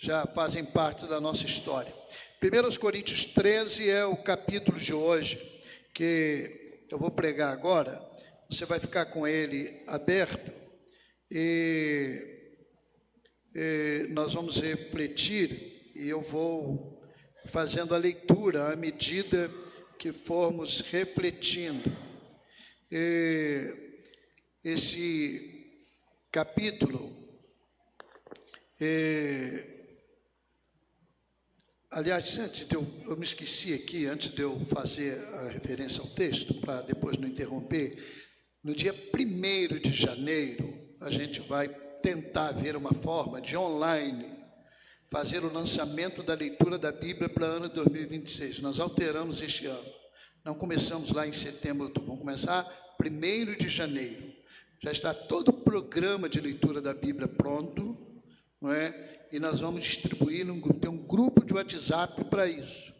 já fazem parte da nossa história. 1 Coríntios 13 é o capítulo de hoje, que eu vou pregar agora. Você vai ficar com ele aberto e nós vamos refletir, e eu vou fazendo a leitura à medida que formos refletindo. Esse capítulo, aliás, antes de eu me esqueci aqui, antes de eu fazer a referência ao texto, para depois não interromper, no dia 1º de janeiro, a gente vai tentar ver uma forma de online fazer o lançamento da leitura da Bíblia para o ano 2026. Nós alteramos este ano. Não começamos lá em setembro, outubro, vamos começar 1º de janeiro. Já está todo o programa de leitura da Bíblia pronto, não é? E nós vamos distribuir, tem um grupo de WhatsApp para isso.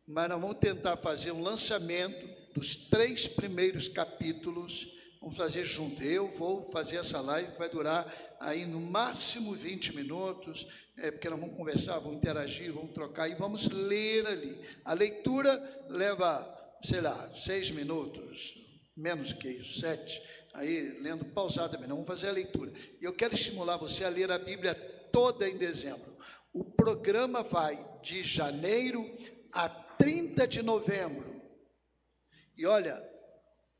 Mas nós vamos tentar fazer um lançamento dos 3 primeiros capítulos, vamos fazer junto. Eu vou fazer essa live, que vai durar aí no máximo 20 minutos, porque nós vamos conversar, vamos interagir, vamos trocar e vamos ler ali. A leitura leva, sei lá, 6 minutos, menos do que isso, 7, aí lendo pausadamente, vamos fazer a leitura. E eu quero estimular você a ler a Bíblia toda em dezembro. O programa vai de janeiro a 30 de novembro. E olha,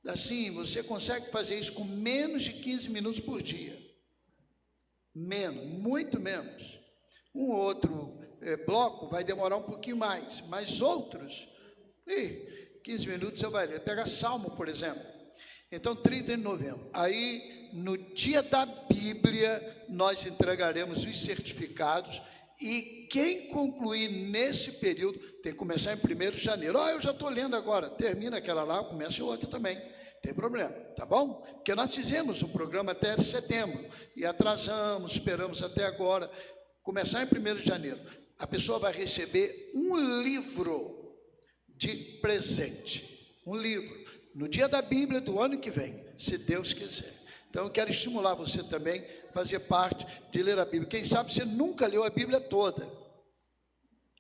assim, você consegue fazer isso com menos de 15 minutos por dia. Menos, muito menos. Um outro bloco vai demorar um pouquinho mais, mas outros, 15 minutos você vai ler. Pega Salmo, por exemplo. Então, 30 de novembro. Aí, no dia da Bíblia, nós entregaremos os certificados e quem concluir nesse período tem que começar em 1º de janeiro. Eu já estou lendo agora. Termina aquela lá, começa outra também. Tem problema, tá bom? Porque nós fizemos um programa até setembro e atrasamos, esperamos até agora. Começar em 1º de janeiro. A pessoa vai receber um livro de presente. Um livro. No dia da Bíblia do ano que vem, se Deus quiser. Então, eu quero estimular você também a fazer parte de ler a Bíblia. Quem sabe você nunca leu a Bíblia toda.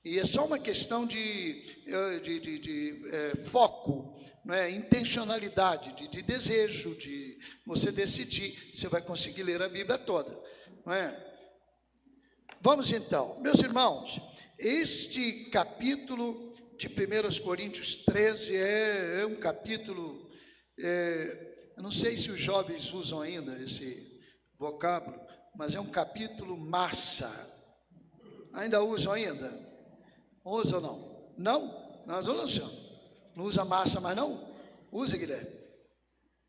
E é só uma questão de foco, não é? Intencionalidade, de desejo, de você decidir. Você vai conseguir ler a Bíblia toda, não é? Vamos então, meus irmãos, este capítulo de 1 Coríntios 13 é um capítulo, eu não sei se os jovens usam ainda esse vocábulo, mas é um capítulo massa. Ainda usam ainda? Usa ou não? Não? Nós não usamos. Não usa massa mais não? Usa, Guilherme?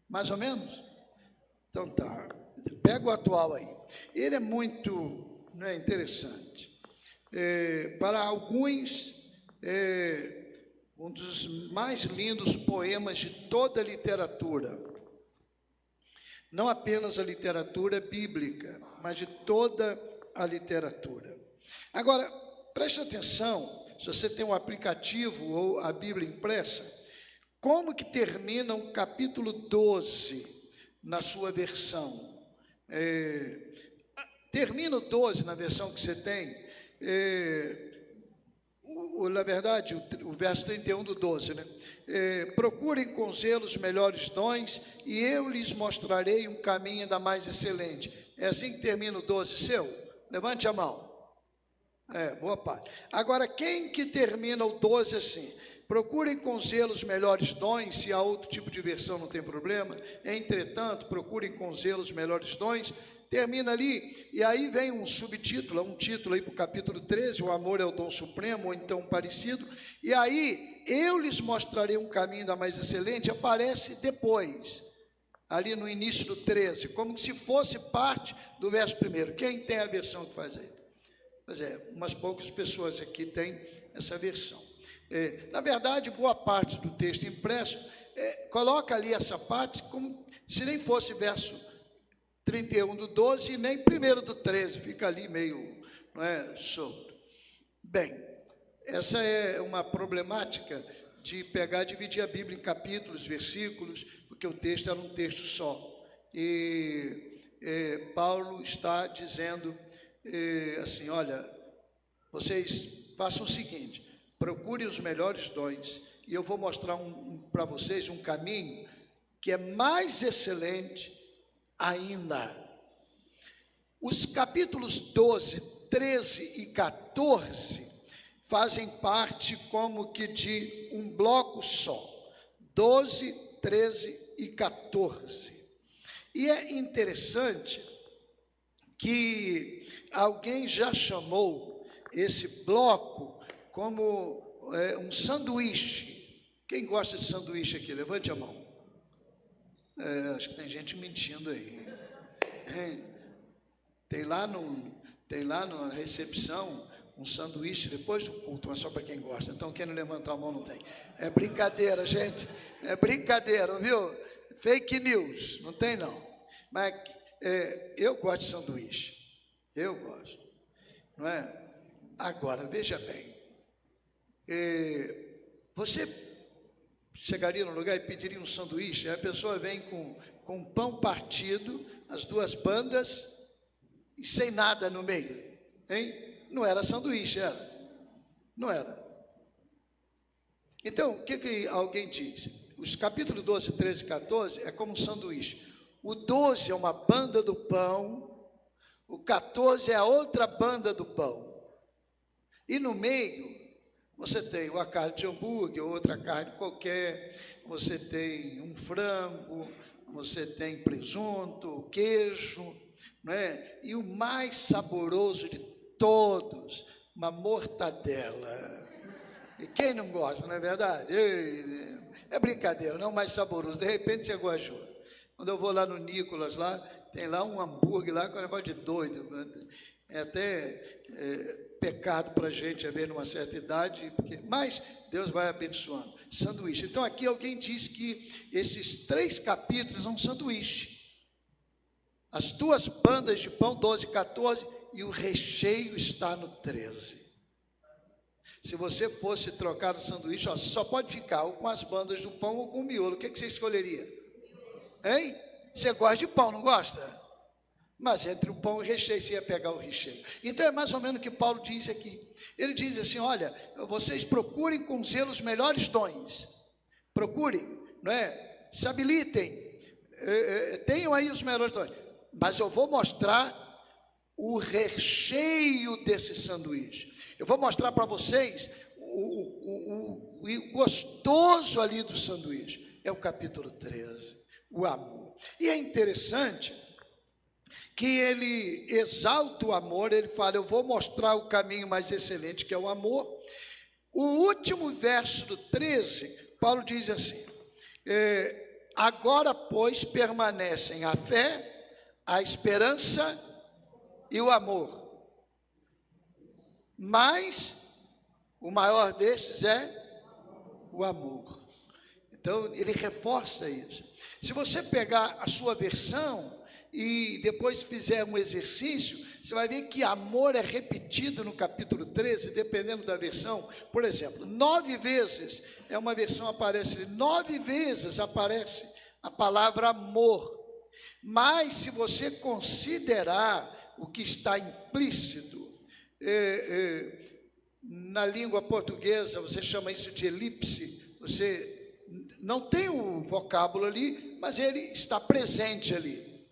Mais ou menos? Então tá. Pega o atual aí. Ele é muito interessante. Para alguns, um dos mais lindos poemas de toda a literatura. Não apenas a literatura bíblica, mas de toda a literatura. Agora, preste atenção, se você tem um aplicativo ou a Bíblia impressa, como que termina o capítulo 12 na sua versão? Termina o 12 na versão que você tem, na verdade, o verso 31 do 12, né? Procurem com zelo os melhores dons e eu lhes mostrarei um caminho ainda mais excelente. É assim que termina o 12 seu? Levante a mão. Boa parte. Agora, quem que termina o 12 assim? Procurem com zelo os melhores dons, se há outro tipo de versão não tem problema. Entretanto, procurem com zelo os melhores dons. Termina ali, e aí vem um subtítulo, um título aí para o capítulo 13, o amor é o dom supremo, ou então parecido, e aí, eu lhes mostrarei um caminho ainda mais excelente, aparece depois, ali no início do 13, como se fosse parte do verso 1. Quem tem a versão que faz aí? Pois umas poucas pessoas aqui têm essa versão. Na verdade, boa parte do texto impresso, coloca ali essa parte como se nem fosse verso 31 do 12 e nem 1º do 13, fica ali meio, solto. Bem, essa é uma problemática de pegar e dividir a Bíblia em capítulos, versículos, porque o texto era um texto só. E Paulo está dizendo assim, olha, vocês façam o seguinte: procurem os melhores dons, e eu vou mostrar para vocês um caminho que é mais excelente ainda. Os capítulos 12, 13 e 14 fazem parte como que de um bloco só, 12, 13 e 14. E é interessante que alguém já chamou esse bloco como um sanduíche. Quem gosta de sanduíche aqui? Levante a mão. Acho que tem gente mentindo aí. Tem lá na recepção um sanduíche depois do culto, mas só para quem gosta. Então, quem não levantar a mão não tem. É brincadeira, gente. É brincadeira, viu? Fake news. Não tem, não. Mas eu gosto de sanduíche. Eu gosto. Não é? Agora, veja bem. Você chegaria no lugar e pediria um sanduíche, a pessoa vem com pão partido, as duas bandas, e sem nada no meio, hein? Não era sanduíche, era? Não era. Então, o que alguém diz? Os capítulos 12, 13 e 14 é como um sanduíche. O 12 é uma banda do pão, o 14 é a outra banda do pão. E no meio, você tem uma carne de hambúrguer, outra carne qualquer, você tem um frango, você tem presunto, queijo, não é? E o mais saboroso de todos, uma mortadela. E quem não gosta, não é verdade? É brincadeira, não mais saboroso. De repente você gosta de outro. Quando eu vou lá no Nicolas, lá, tem lá um hambúrguer lá com um negócio de doido. É até pecado para a gente ver numa certa idade, mas Deus vai abençoando. Sanduíche. Então aqui alguém diz que esses 3 capítulos são sanduíche. As 2 bandas de pão, 12 e 14, e o recheio está no 13. Se você fosse trocar o sanduíche, só pode ficar ou com as bandas do pão ou com o miolo. O que você escolheria? Hein? Você gosta de pão, não gosta? Mas entre o pão e o recheio, você ia pegar o recheio. Então é mais ou menos o que Paulo diz aqui. Ele diz assim: olha, vocês procurem com zelo os melhores dons. Procurem, não é? Se habilitem. Tenham aí os melhores dons. Mas eu vou mostrar o recheio desse sanduíche. Eu vou mostrar para vocês o gostoso ali do sanduíche. É o capítulo 13, o amor. E é interessante que ele exalta o amor, ele fala: eu vou mostrar o caminho mais excelente, que é o amor. O último verso do 13, Paulo diz assim: agora, pois, permanecem a fé, a esperança e o amor. Mas o maior destes é o amor. Então, ele reforça isso. Se você pegar a sua versão e depois fizer um exercício, você vai ver que amor é repetido no capítulo 13, dependendo da versão. Por exemplo, 9 vezes, uma versão aparece, 9 vezes aparece a palavra amor. Mas se você considerar o que está implícito, na língua portuguesa, você chama isso de elipse, você não tem o vocábulo ali, mas ele está presente ali,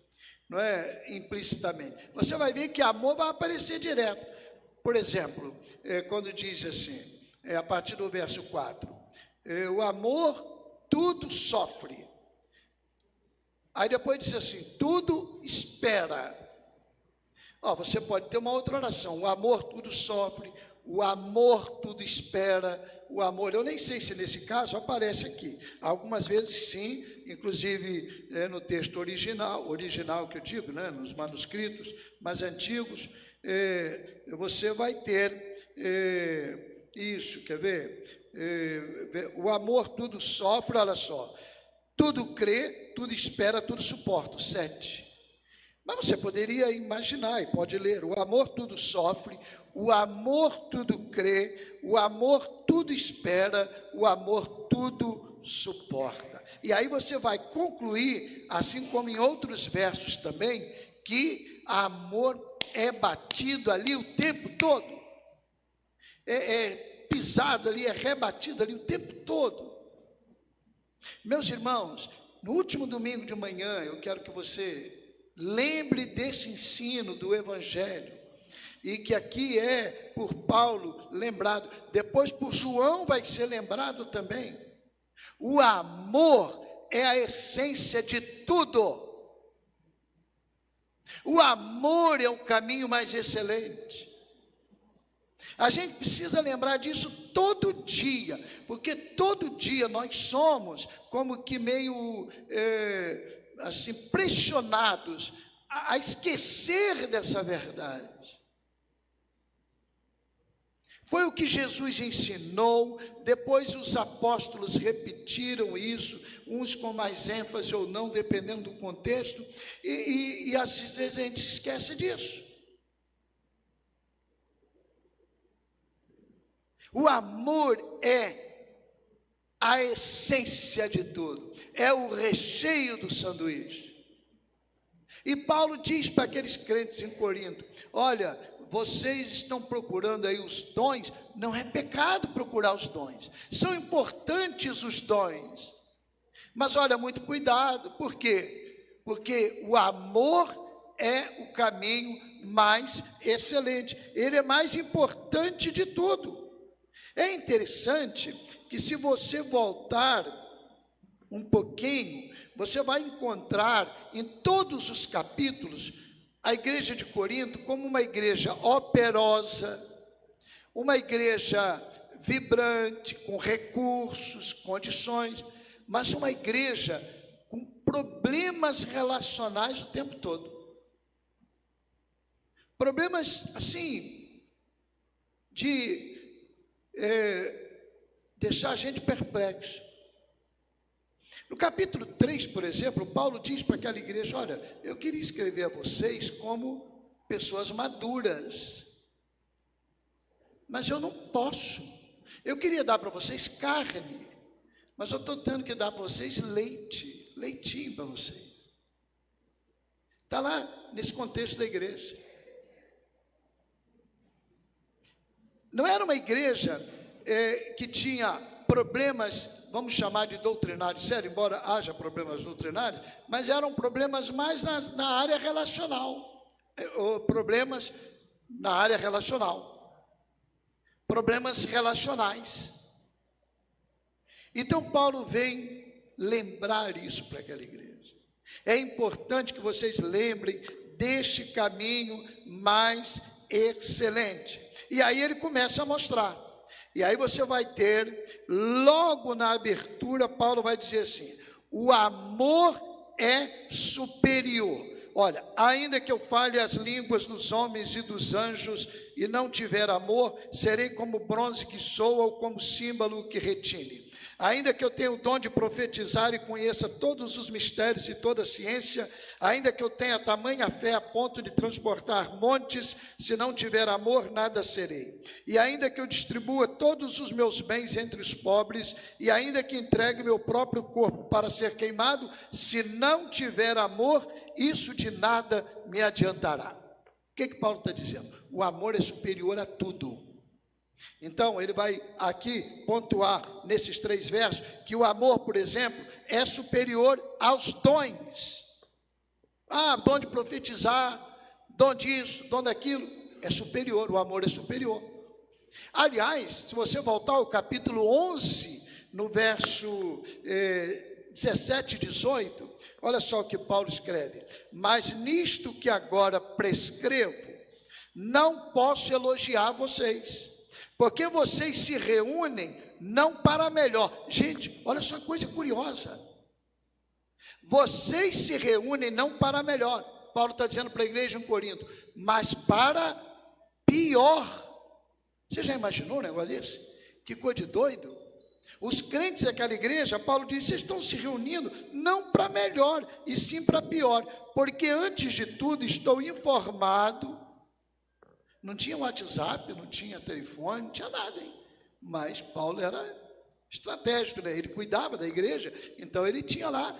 não é? Implicitamente. Você vai ver que amor vai aparecer direto. Por exemplo, quando diz assim, a partir do verso 4, o amor tudo sofre. Aí depois diz assim, tudo espera. Você pode ter uma outra oração: o amor tudo sofre, o amor tudo espera, o amor. Eu nem sei se nesse caso aparece aqui. Algumas vezes sim, inclusive no texto original que eu digo, né, nos manuscritos mais antigos, você vai ter isso, quer ver? O amor tudo sofre, olha só. Tudo crê, tudo espera, tudo suporta. 7. Mas você poderia imaginar, e pode ler: o amor tudo sofre, o amor tudo crê, o amor tudo espera, o amor tudo suporta. E aí você vai concluir, assim como em outros versos também, que amor é batido ali o tempo todo. pisado ali, é rebatido ali o tempo todo. Meus irmãos, no último domingo de manhã, eu quero que você lembre desse ensino do Evangelho, e que aqui é por Paulo lembrado, depois por João vai ser lembrado também. O amor é a essência de tudo. O amor é o caminho mais excelente. A gente precisa lembrar disso todo dia, porque todo dia nós somos como que meio assim, pressionados a esquecer dessa verdade. Foi o que Jesus ensinou, depois os apóstolos repetiram isso, uns com mais ênfase ou não, dependendo do contexto, e às vezes a gente esquece disso. O amor é a essência de tudo, é o recheio do sanduíche. E Paulo diz para aqueles crentes em Corinto: olha, vocês estão procurando aí os dons, não é pecado procurar os dons, são importantes os dons, mas olha, muito cuidado, por quê? Porque o amor é o caminho mais excelente, ele é mais importante de tudo. É interessante que, se você voltar um pouquinho, você vai encontrar em todos os capítulos a igreja de Corinto como uma igreja operosa, uma igreja vibrante, com recursos, condições, mas uma igreja com problemas relacionais o tempo todo. Problemas, assim, de deixar a gente perplexo. No capítulo 3, por exemplo, Paulo diz para aquela igreja: olha, eu queria escrever a vocês como pessoas maduras, mas eu não posso. Eu queria dar para vocês carne, mas eu estou tendo que dar para vocês leite, leitinho para vocês. Está lá nesse contexto da igreja. Não era uma igreja que tinha problemas, vamos chamar de doutrinários, sério, embora haja problemas doutrinários, mas eram problemas mais na área relacional, problemas na área relacional, problemas relacionais. Então Paulo vem lembrar isso para aquela igreja. É importante que vocês lembrem deste caminho mais excelente. E aí ele começa a mostrar. E aí você vai ter, logo na abertura, Paulo vai dizer assim: o amor é superior. Olha, ainda que eu fale as línguas dos homens e dos anjos e não tiver amor, serei como bronze que soa ou como símbolo que retine. Ainda que eu tenha o dom de profetizar e conheça todos os mistérios e toda a ciência, ainda que eu tenha tamanha fé a ponto de transportar montes, se não tiver amor, nada serei. E ainda que eu distribua todos os meus bens entre os pobres, e ainda que entregue meu próprio corpo para ser queimado, se não tiver amor, isso de nada me adiantará. O que Paulo está dizendo? O amor é superior a tudo. Então, ele vai aqui pontuar nesses 3 versos que o amor, por exemplo, é superior aos dons. Dom de profetizar, dom disso, dom daquilo, é superior, o amor é superior. Aliás, se você voltar ao capítulo 11, no verso 17 e 18, olha só o que Paulo escreve: mas nisto que agora prescrevo, não posso elogiar vocês, porque vocês se reúnem não para melhor. Gente, olha só que coisa curiosa. Vocês se reúnem não para melhor. Paulo está dizendo para a igreja em Corinto, mas para pior. Você já imaginou um negócio desse? Que coisa de doido. Os crentes daquela igreja, Paulo diz: vocês estão se reunindo não para melhor, e sim para pior. Porque antes de tudo estou informado. Não tinha WhatsApp, não tinha telefone, não tinha nada, hein? Mas Paulo era estratégico, né? Ele cuidava da igreja, então ele tinha lá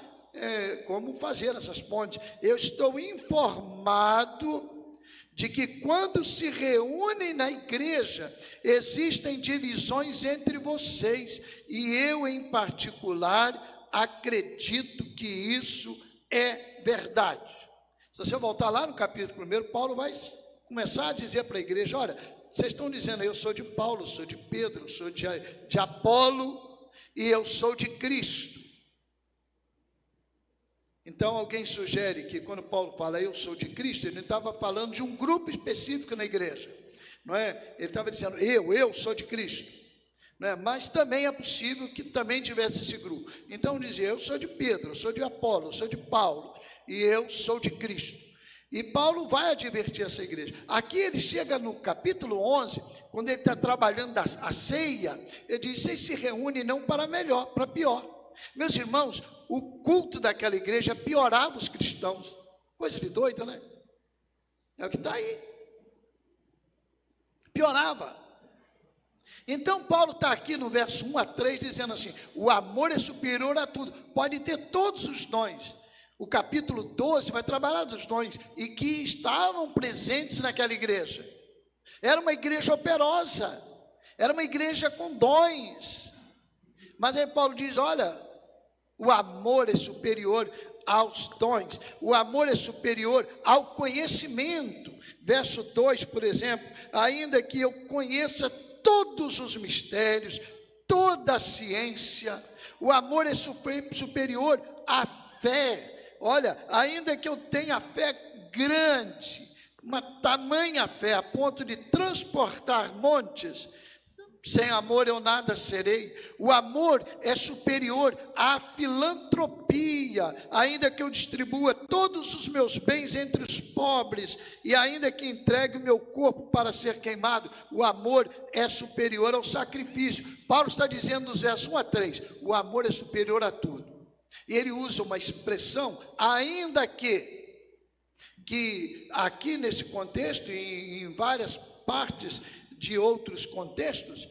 como fazer essas pontes. Eu estou informado de que quando se reúnem na igreja, existem divisões entre vocês, e eu, em particular, acredito que isso é verdade. Se você voltar lá no capítulo 1, Paulo vai começar a dizer para a igreja: olha, vocês estão dizendo, eu sou de Paulo, sou de Pedro, sou de Apolo, e eu sou de Cristo. Então alguém sugere que quando Paulo fala eu sou de Cristo, ele não estava falando de um grupo específico na igreja, não é? Ele estava dizendo eu sou de Cristo, não é? Mas também é possível que também tivesse esse grupo. Então dizia, eu sou de Pedro, eu sou de Apolo, eu sou de Paulo, e eu sou de Cristo. E Paulo vai advertir essa igreja. Aqui ele chega no capítulo 11, quando ele está trabalhando a ceia, ele diz, vocês se reúnem não para melhor, para pior. Meus irmãos, o culto daquela igreja piorava os cristãos. Coisa de doido, né? É o que está aí. Piorava. Então Paulo está aqui no verso 1 a 3 dizendo assim, o amor é superior a tudo. Pode ter todos os dons. O capítulo 12 vai trabalhar dos dons e que estavam presentes naquela igreja. Era uma igreja operosa. Era uma igreja com dons. Mas aí Paulo diz, olha, o amor é superior aos dons, o amor é superior ao conhecimento. Verso 2, por exemplo, ainda que eu conheça todos os mistérios, toda a ciência, o amor é superior à fé. Olha, ainda que eu tenha fé grande, uma tamanha fé a ponto de transportar montes, sem amor eu nada serei. O amor é superior à filantropia, ainda que eu distribua todos os meus bens entre os pobres, e ainda que entregue o meu corpo para ser queimado, o amor é superior ao sacrifício. Paulo está dizendo nos versos 1 a 3, o amor é superior a tudo. E ele usa uma expressão, ainda que aqui nesse contexto, e em várias partes de outros contextos,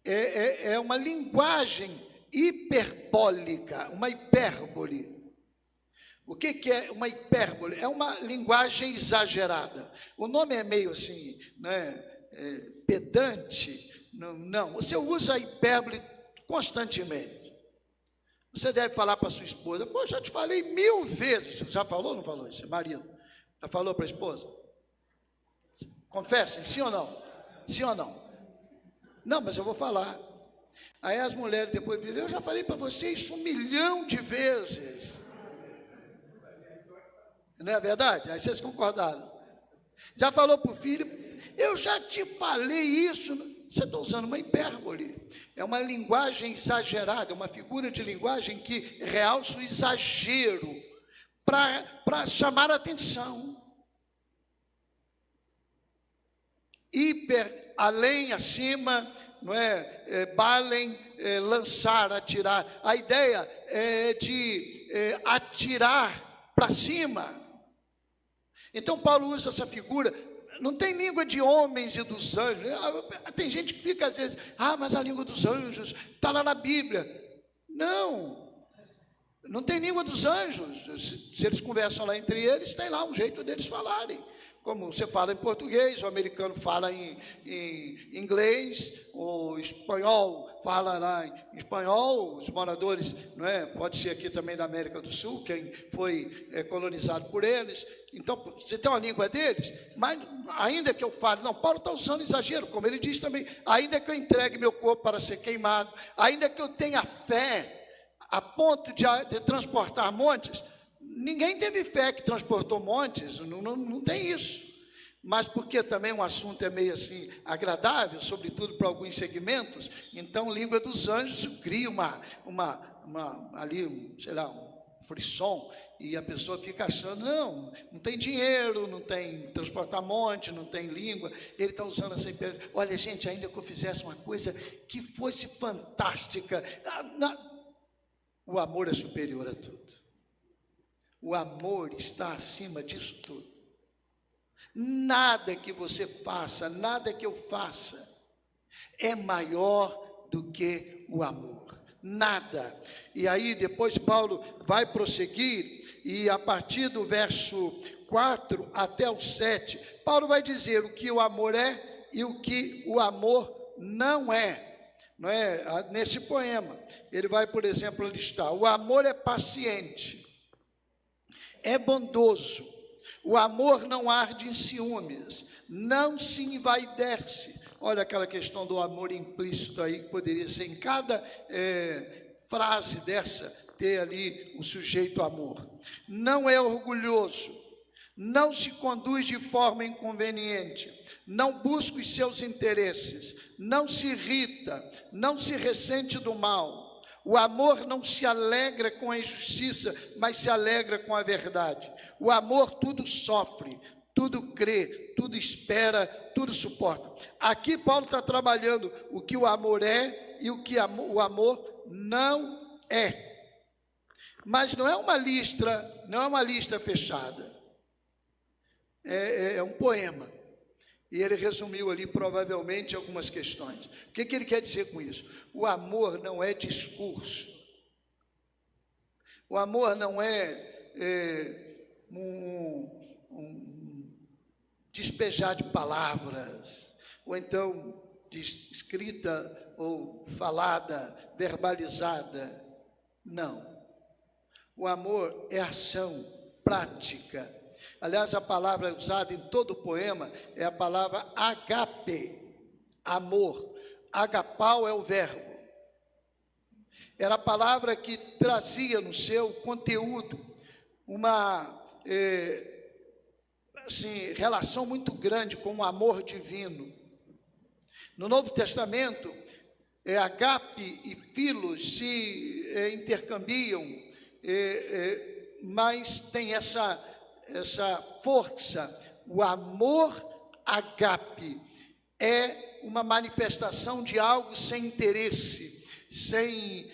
é uma linguagem hiperbólica, uma hipérbole. O que é uma hipérbole? É uma linguagem exagerada. O nome é meio assim, né, pedante. Não, você usa a hipérbole constantemente. Você deve falar para sua esposa, pô, já te falei 1000 vezes. Já falou ou não falou isso, marido? Já falou para a esposa? Confessem, sim ou não? Sim ou não? Não, mas eu vou falar. Aí as mulheres depois viram, eu já falei para você isso 1 milhão de vezes. Não é verdade? Aí vocês concordaram. Já falou para o filho, eu já te falei isso. Você está usando uma hipérbole. É uma linguagem exagerada, uma figura de linguagem que realça o exagero para chamar a atenção. Hiper, além, acima, não é? Balem, lançar, atirar. A ideia é de atirar para cima. Então Paulo usa essa figura. Não tem língua de homens e dos anjos. Tem gente que fica às vezes, mas a língua dos anjos está lá na Bíblia. Não tem língua dos anjos. Se eles conversam lá entre eles, tem lá um jeito deles falarem. Como você fala em português, o americano fala em inglês, o espanhol fala lá em espanhol, os moradores, não é? Pode ser aqui também da América do Sul, quem foi colonizado por eles. Então, você tem uma língua deles, mas ainda que eu fale, não, Paulo está usando exagero, como ele diz também, ainda que eu entregue meu corpo para ser queimado, ainda que eu tenha fé a ponto de transportar montes. Ninguém teve fé que transportou montes, não tem isso. Mas porque também um assunto é meio assim agradável, sobretudo para alguns segmentos, então língua dos anjos cria um frisson, e a pessoa fica achando, não tem dinheiro, não tem transportar monte, não tem língua. Ele está usando essa hipérbole. Olha, gente, ainda que eu fizesse uma coisa que fosse fantástica, o amor é superior a tudo. O amor está acima disso tudo. Nada que você faça, nada que eu faça é maior do que o amor. Nada. E aí depois Paulo vai prosseguir e a partir do verso 4 até o 7, Paulo vai dizer o que o amor é e o que o amor não é. Não é? Nesse poema, ele vai, por exemplo, listar: o amor é paciente, é bondoso, o amor não arde em ciúmes, não se envaidece. Olha aquela questão do amor implícito aí, que poderia ser em cada frase dessa, ter ali o sujeito amor. Não é orgulhoso, não se conduz de forma inconveniente, não busca os seus interesses, não se irrita, não se ressente do mal. O amor não se alegra com a injustiça, mas se alegra com a verdade. O amor tudo sofre, tudo crê, tudo espera, tudo suporta. Aqui Paulo está trabalhando o que o amor é e o que o amor não é. Mas não é uma lista fechada. É um poema. E ele resumiu ali provavelmente algumas questões. O que ele quer dizer com isso? O amor não é discurso. O amor não é um despejar de palavras, ou então de escrita ou falada, verbalizada. Não. O amor é ação prática. Aliás, a palavra usada em todo o poema é a palavra agape, amor. Agapau é o verbo. Era a palavra que trazia no seu conteúdo uma relação muito grande com o amor divino. No Novo Testamento, agape e filos se intercambiam, mas tem essa força. O amor agape é uma manifestação de algo sem interesse, sem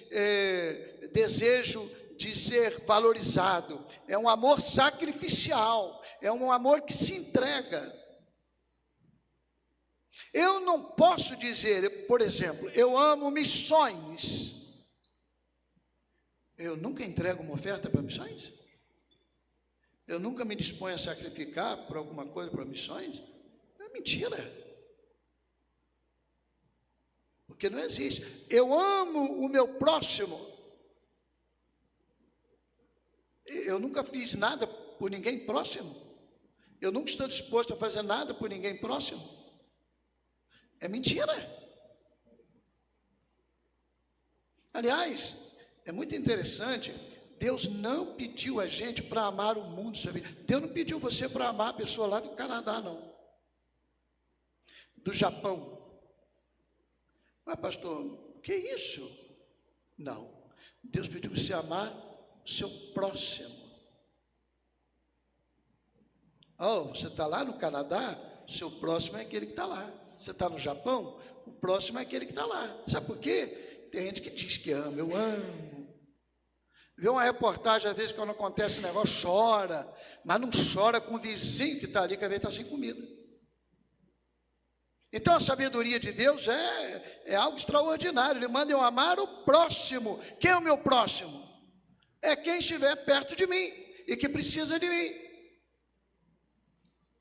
desejo de ser valorizado. É um amor sacrificial, é um amor que se entrega. Eu não posso dizer, por exemplo, eu amo missões. Eu nunca entrego uma oferta para missões? Eu nunca me disponho a sacrificar por alguma coisa para missões? É mentira. Porque não existe. Eu amo o meu próximo. Eu nunca fiz nada por ninguém próximo. Eu nunca estou disposto a fazer nada por ninguém próximo. É mentira. Aliás, é muito interessante. Deus não pediu a gente para amar o mundo, sabe? Deus não pediu você para amar a pessoa lá do Canadá, não. Do Japão. Mas, pastor, que isso? Não. Deus pediu você amar o seu próximo. Oh, você está lá no Canadá, o seu próximo é aquele que está lá. Você está no Japão, o próximo é aquele que está lá. Sabe por quê? Tem gente que diz que ama, eu amo. Vê uma reportagem, às vezes, quando acontece um negócio, chora, mas não chora com o vizinho que está ali, que às vezes está sem comida. Então, a sabedoria de Deus é algo extraordinário. Ele manda eu amar o próximo. Quem é o meu próximo? É quem estiver perto de mim e que precisa de mim.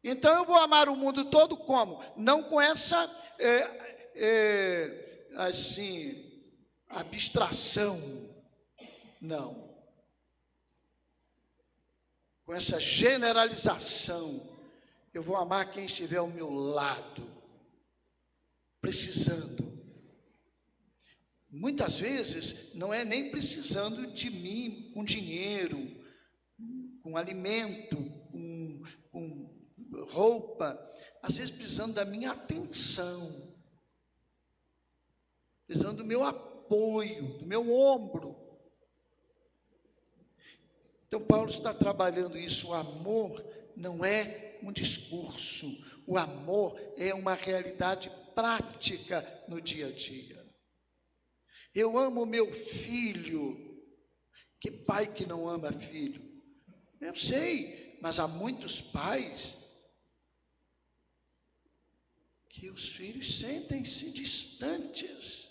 Então, eu vou amar o mundo todo como? Não com essa, abstração. Não. Com essa generalização. Eu vou amar quem estiver ao meu lado, precisando. Muitas vezes não é nem precisando de mim com dinheiro, com alimento, com roupa, às vezes precisando da minha atenção, precisando do meu apoio, do meu ombro. Então Paulo está trabalhando isso. O amor não é um discurso, o amor é uma realidade prática no dia a dia. Eu amo meu filho. Que pai que não ama filho? Eu sei, mas há muitos pais que os filhos sentem-se distantes.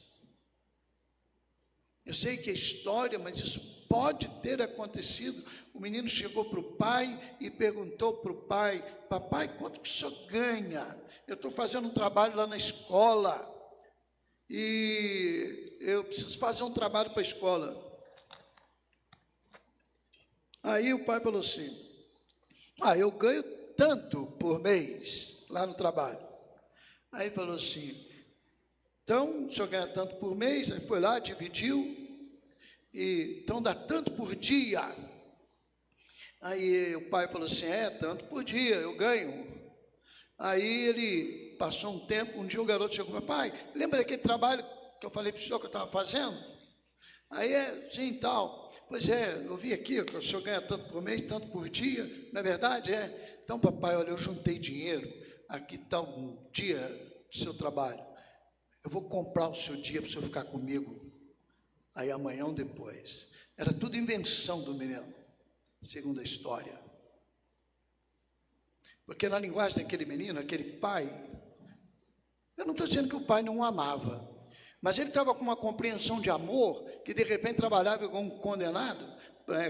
Eu sei que é história, mas isso pode ter acontecido. O menino chegou para o pai e perguntou para o pai: papai, quanto que o senhor ganha? Eu estou fazendo um trabalho lá na escola e eu preciso fazer um trabalho para a escola. Aí o pai falou assim: eu ganho tanto por mês lá no trabalho. Aí falou assim: então, o senhor ganha tanto por mês? Aí foi lá, dividiu, e então dá tanto por dia. Aí o pai falou assim: tanto por dia, eu ganho. Aí ele passou um tempo, um dia o garoto chegou: pai, lembra daquele trabalho que eu falei para o senhor que eu estava fazendo? Aí sim, tal. Pois eu vi aqui que o senhor ganha tanto por mês, tanto por dia, não é verdade? Então, papai, olha, eu juntei dinheiro, aqui está um dia do seu trabalho, eu vou comprar o seu dia para o senhor ficar comigo, aí amanhã ou depois. Era tudo invenção do menino, segundo a história. Porque na linguagem daquele menino, aquele pai, eu não estou dizendo que o pai não o amava, mas ele estava com uma compreensão de amor, que de repente trabalhava como condenado,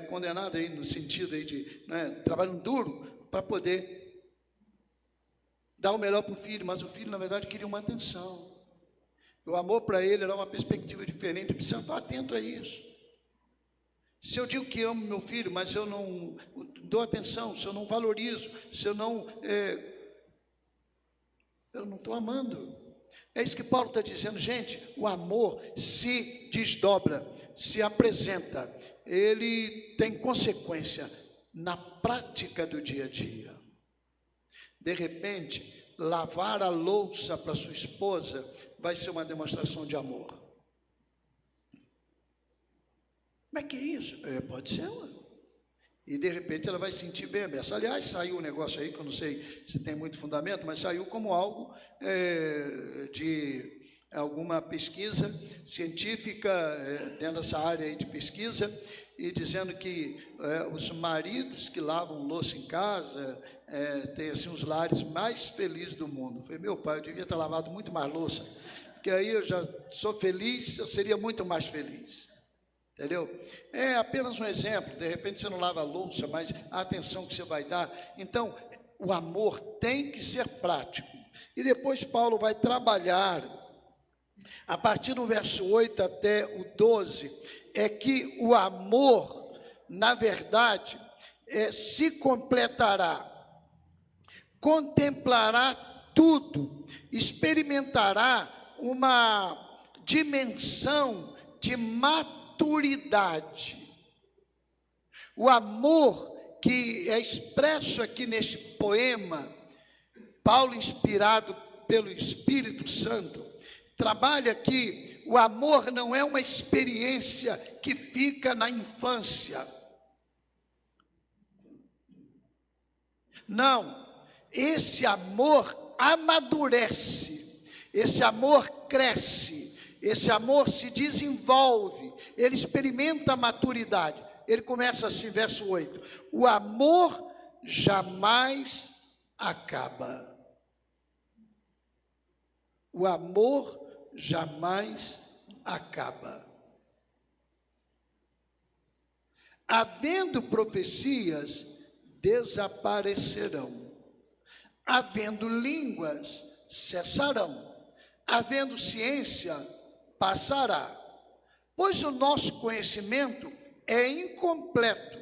condenado aí no sentido aí de trabalhando duro, para poder dar o melhor para o filho, mas o filho, na verdade, queria uma atenção. O amor para ele era uma perspectiva diferente, eu preciso estar atento a isso. Se eu digo que amo meu filho, mas eu não dou atenção, se eu não valorizo, se eu não estou amando. É isso que Paulo está dizendo, gente. O amor se desdobra, se apresenta, ele tem consequência na prática do dia a dia. De repente, lavar a louça para sua esposa vai ser uma demonstração de amor. Como é que é isso? Pode ser, e de repente ela vai sentir bem a beça. Aliás, saiu um negócio aí, que eu não sei se tem muito fundamento, mas saiu como algo de alguma pesquisa científica dentro dessa área aí de pesquisa, e dizendo que os maridos que lavam louça em casa têm assim, os lares mais felizes do mundo. Eu falei: meu pai, eu devia ter lavado muito mais louça, porque aí eu já sou feliz, eu seria muito mais feliz. Entendeu? É apenas um exemplo. De repente você não lava a louça, mas a atenção que você vai dar. Então, o amor tem que ser prático. E depois Paulo vai trabalhar, a partir do verso 8 até o 12, é que o amor, na verdade, se completará, contemplará tudo, experimentará uma dimensão de maturidade. O amor que é expresso aqui neste poema, Paulo, inspirado pelo Espírito Santo, trabalha que o amor não é uma experiência que fica na infância. Não, esse amor amadurece, esse amor cresce, esse amor se desenvolve, ele experimenta a maturidade. Ele começa assim, verso 8: o amor jamais acaba. O amor jamais acaba. Havendo profecias, desaparecerão. Havendo línguas, cessarão. Havendo ciência, passará. Pois o nosso conhecimento é incompleto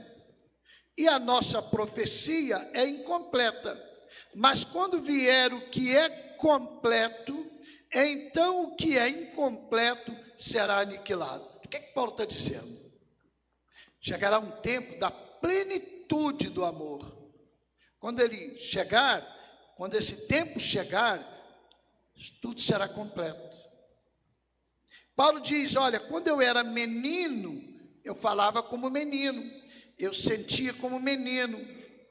e a nossa profecia é incompleta. Mas quando vier o que é completo, então o que é incompleto será aniquilado. O que Paulo está dizendo? Chegará um tempo da plenitude do amor. Quando ele chegar, quando esse tempo chegar, tudo será completo. Paulo diz: olha, quando eu era menino, eu falava como menino, eu sentia como menino,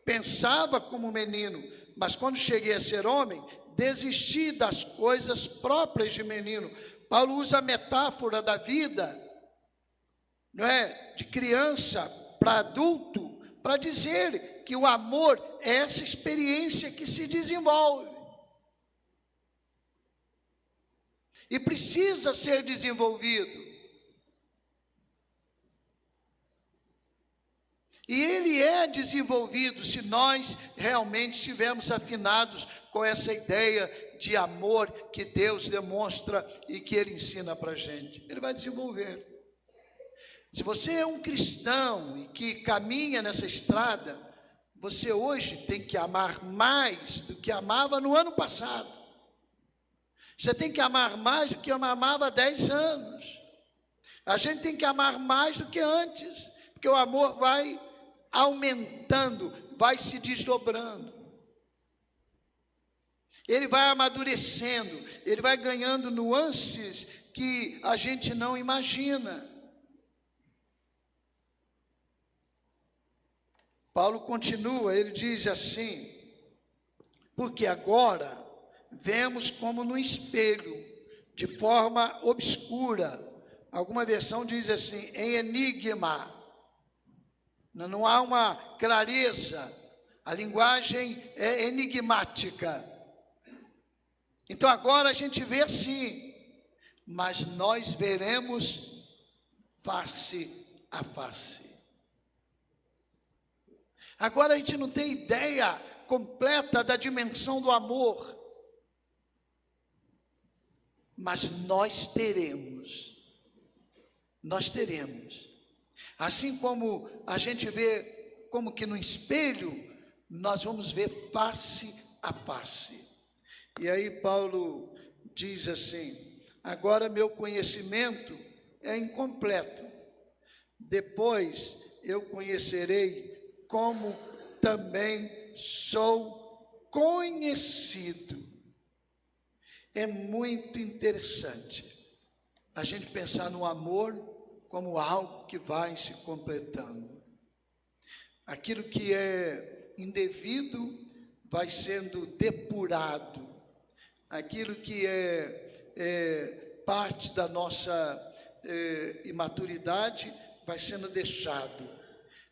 pensava como menino, mas quando cheguei a ser homem, desisti das coisas próprias de menino. Paulo usa a metáfora da vida, não é, de criança para adulto, para dizer que o amor é essa experiência que se desenvolve e precisa ser desenvolvido. E ele é desenvolvido se nós realmente estivermos afinados com essa ideia de amor que Deus demonstra e que Ele ensina para a gente. Ele vai desenvolver. Se você é um cristão e que caminha nessa estrada, você hoje tem que amar mais do que amava no ano passado. Você tem que amar mais do que amava há 10 anos. A gente tem que amar mais do que antes, porque o amor vai aumentando, vai se desdobrando. Ele vai amadurecendo, ele vai ganhando nuances que a gente não imagina. Paulo continua, ele diz assim: porque agora vemos como no espelho, de forma obscura. Alguma versão diz assim, em enigma. Não há uma clareza, a linguagem é enigmática. Então agora a gente vê assim, mas nós veremos face a face. Agora a gente não tem ideia completa da dimensão do amor, mas nós teremos. Assim como a gente vê como que no espelho, nós vamos ver face a face. E aí Paulo diz assim: agora meu conhecimento é incompleto, depois eu conhecerei como também sou conhecido. É muito interessante a gente pensar no amor como algo que vai se completando. Aquilo que é indevido vai sendo depurado. Aquilo que é parte da nossa imaturidade vai sendo deixado.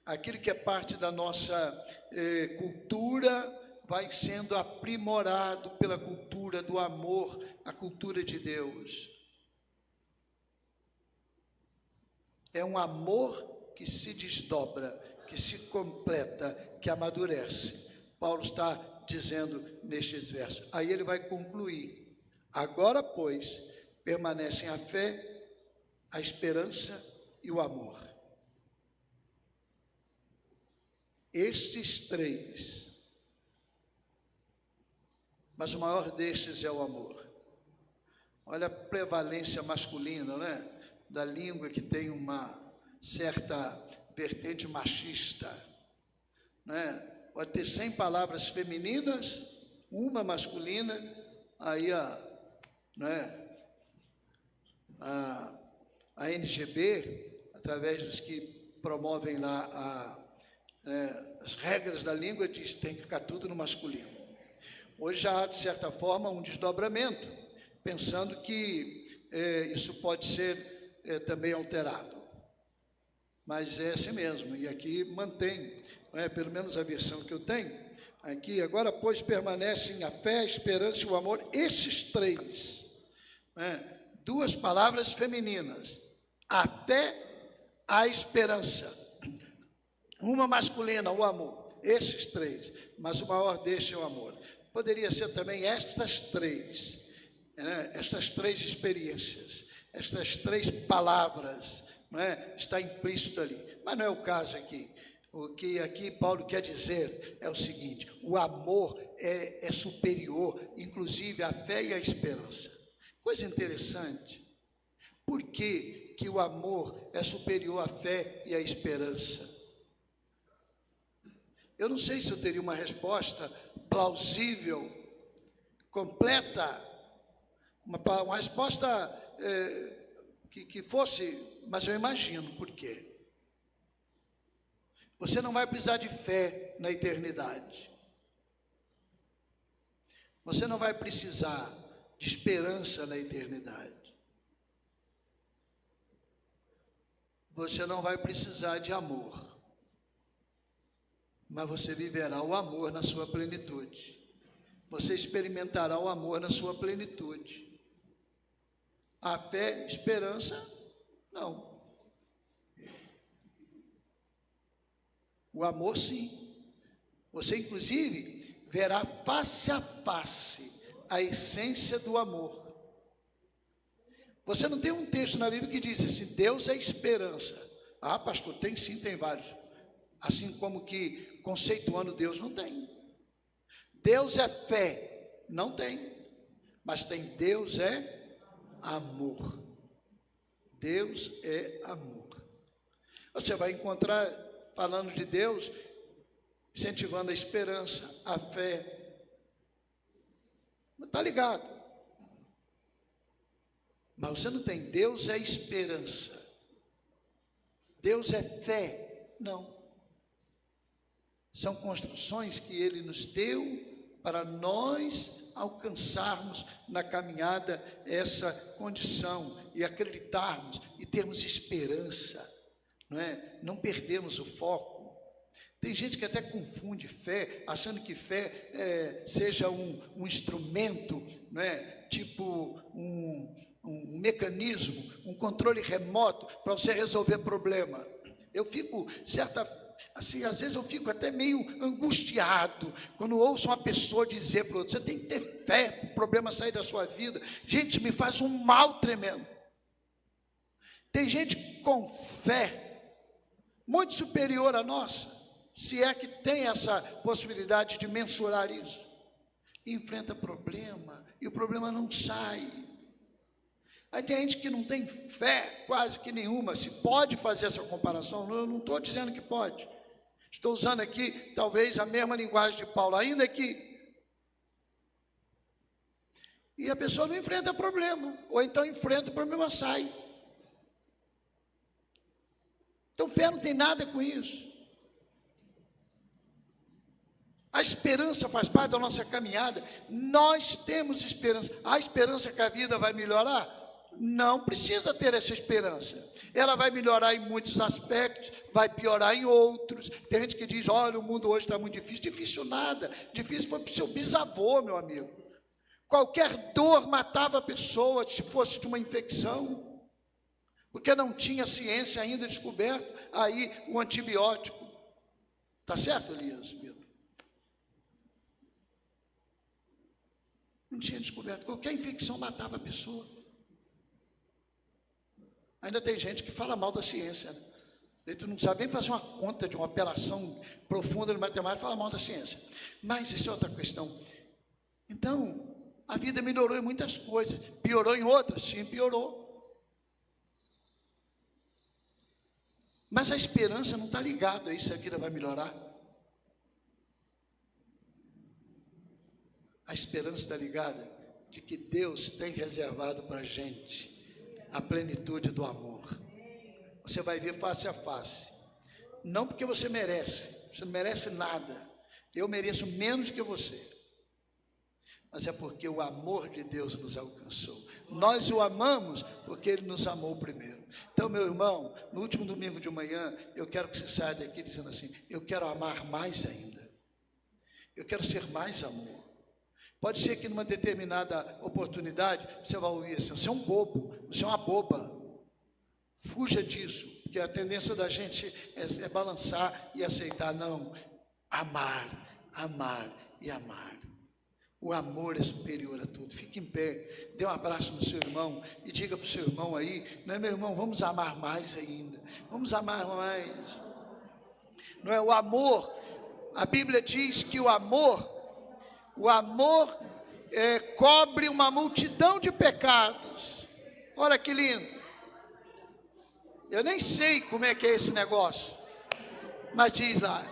Aquilo que é parte da nossa cultura vai sendo aprimorado pela cultura do amor, a cultura de Deus. É um amor que se desdobra, que se completa, que amadurece. Paulo está dizendo nestes versos. Aí ele vai concluir: agora, pois, permanecem a fé, a esperança e o amor. Estes três, mas o maior destes é o amor. Olha a prevalência masculina, né? Da língua, que tem uma certa vertente machista, né? Pode ter 100 palavras femininas, uma masculina, aí a NGB, através dos que promovem lá as regras da língua, diz que tem que ficar tudo no masculino. Hoje já há, de certa forma, um desdobramento, pensando que isso pode ser também alterado. Mas é assim mesmo, e aqui mantém, pelo menos a versão que eu tenho, aqui, agora, pois, permanecem a fé, a esperança e o amor, estes três, duas palavras femininas, a fé, a esperança, uma masculina, o amor, esses três, mas o maior destes é o amor. Poderia ser também estas três experiências, estas três palavras, está implícito ali, mas não é o caso aqui. O que aqui Paulo quer dizer é o seguinte: o amor é superior, inclusive à fé e à esperança. Coisa interessante. Por que que o amor é superior à fé e à esperança? Eu não sei se eu teria uma resposta plausível, completa, uma resposta que fosse, mas eu imagino por quê. Você não vai precisar de fé na eternidade. Você não vai precisar de esperança na eternidade. Você não vai precisar de amor. Mas você viverá o amor na sua plenitude. Você experimentará o amor na sua plenitude. A fé, esperança, não. O amor, sim. Você, inclusive, verá face a face a essência do amor. Você não tem um texto na Bíblia que diz assim, Deus é esperança. Ah, pastor, tem sim, tem vários. Assim como que conceituando Deus não tem. Deus é fé, não tem. Mas tem Deus é amor. Deus é amor. Você vai encontrar, falando de Deus, incentivando a esperança, a fé. Está ligado? Mas você não tem, Deus é esperança. Deus é fé. Não. São construções que Ele nos deu para nós alcançarmos na caminhada essa condição e acreditarmos e termos esperança, não é? Não perdermos o foco. Tem gente que até confunde fé, achando que fé seja um instrumento, não é? Tipo um mecanismo, um controle remoto para você resolver problema. Eu fico, assim, às vezes eu fico até meio angustiado quando ouço uma pessoa dizer para o outro, você tem que ter fé para o problema sair da sua vida. Gente, me faz um mal tremendo. Tem gente com fé muito superior à nossa, se é que tem essa possibilidade de mensurar isso, e enfrenta problema, e o problema não sai. Aí tem gente que não tem fé quase que nenhuma. Se pode fazer essa comparação, eu não estou dizendo que pode. Estou usando aqui, talvez, a mesma linguagem de Paulo, ainda que... E a pessoa não enfrenta problema, ou então enfrenta o problema, sai. Então, fé não tem nada com isso. A esperança faz parte da nossa caminhada. Nós temos esperança. Há esperança que a vida vai melhorar? Não precisa ter essa esperança. Ela vai melhorar em muitos aspectos, vai piorar em outros. Tem gente que diz, olha, o mundo hoje está muito difícil. Difícil nada, difícil foi para o seu bisavô, meu amigo. Qualquer dor matava a pessoa, se fosse de uma infecção, porque não tinha ciência ainda descoberto, aí o antibiótico. Está certo, Elias? Não tinha descoberto, qualquer infecção matava a pessoa. Ainda tem gente que fala mal da ciência, né? Ele não sabe nem fazer uma conta de uma operação profunda de matemática, fala mal da ciência. Mas isso é outra questão. Então, a vida melhorou em muitas coisas, piorou em outras, sim, piorou. Mas a esperança não está ligada a isso, a vida vai melhorar. A esperança está ligada de que Deus tem reservado para a gente a plenitude do amor. Você vai ver face a face. Não porque você não merece nada. Eu mereço menos que você. Mas é porque o amor de Deus nos alcançou. Nós o amamos porque Ele nos amou primeiro. Então, meu irmão, no último domingo de manhã, eu quero que você saia daqui dizendo assim, eu quero amar mais ainda. Eu quero ser mais amor. Pode ser que numa determinada oportunidade, você vai ouvir assim, você é um bobo, você é uma boba. Fuja disso, porque a tendência da gente é balançar e aceitar. Não, amar, amar e amar. O amor é superior a tudo. Fique em pé, dê um abraço no seu irmão e diga para o seu irmão aí, não é, meu irmão, vamos amar mais ainda. Vamos amar mais. Não é o amor, a Bíblia diz que o amor cobre uma multidão de pecados. Olha que lindo. Eu nem sei como é que é esse negócio, mas diz lá,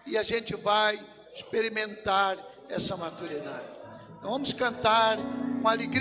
e a gente vai experimentar essa maturidade. Então vamos cantar com alegria.